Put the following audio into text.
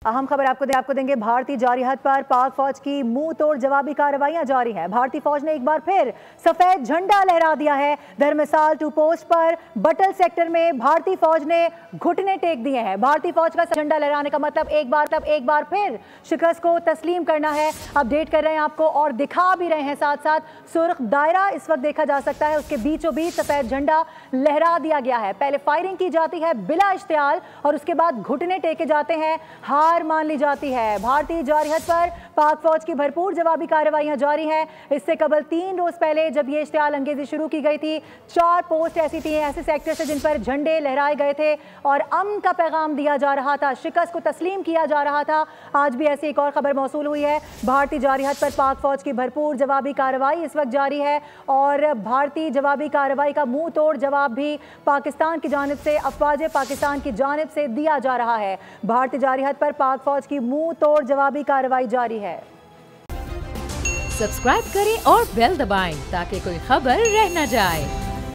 अहम खबर आपको देंगे। भारतीय जारहात पर पाक फौज की मुंह तोड़ जवाबी कार्रवाइयां जारी हैं। भारतीय फौज ने एक बार फिर सफेद झंडा लहरा दिया है। धर्मसाल टू पोस्ट पर बटल सेक्टर में भारतीय फौज ने घुटने टेक दिए हैं। भारतीय फौज का झंडा लहराने का मतलब एक बार फिर शिकस्त को तस्लीम करना है। अपडेट कर रहे हैं आपको और दिखा भी रहे हैं साथ साथ। सुर्ख दायरा इस वक्त देखा जा सकता है, उसके बीचों बीच सफेद झंडा लहरा दिया गया है। पहले फायरिंग की जाती है बिला इश्तियाल और उसके बाद घुटने टेके जाते हैं, हार मान ली जाती है। भारतीय जारहात पर पाक फौज की भरपूर जवाबी कार्रवाइयां जारी हैं। इससे कबल 3 रोज पहले जब ये इश्तियाल अंगेजी शुरू की गई थी, 4 पोस्ट ऐसी थी, ऐसे सेक्टर से जिन पर झंडे लहराए गए थे और अमन का पैगाम दिया जा रहा था, शिकस्त को तस्लीम किया जा रहा था। आज भी ऐसी एक और खबर मौसूल हुई है। भारतीय जारहात पर पाक फौज की भरपूर जवाबी कार्रवाई इस वक्त जारी है और भारतीय जवाबी कार्रवाई का मुंह तोड़ जवाब भी पाकिस्तान की जानिब से, अफवाज पाकिस्तान की जानिब से दिया जा रहा है। भारतीय जारहात पर पाक फौज की मुंह तोड़ जवाबी कार्रवाई जारी है। सब्सक्राइब करें और बेल दबाएं ताकि कोई खबर रह न जाए।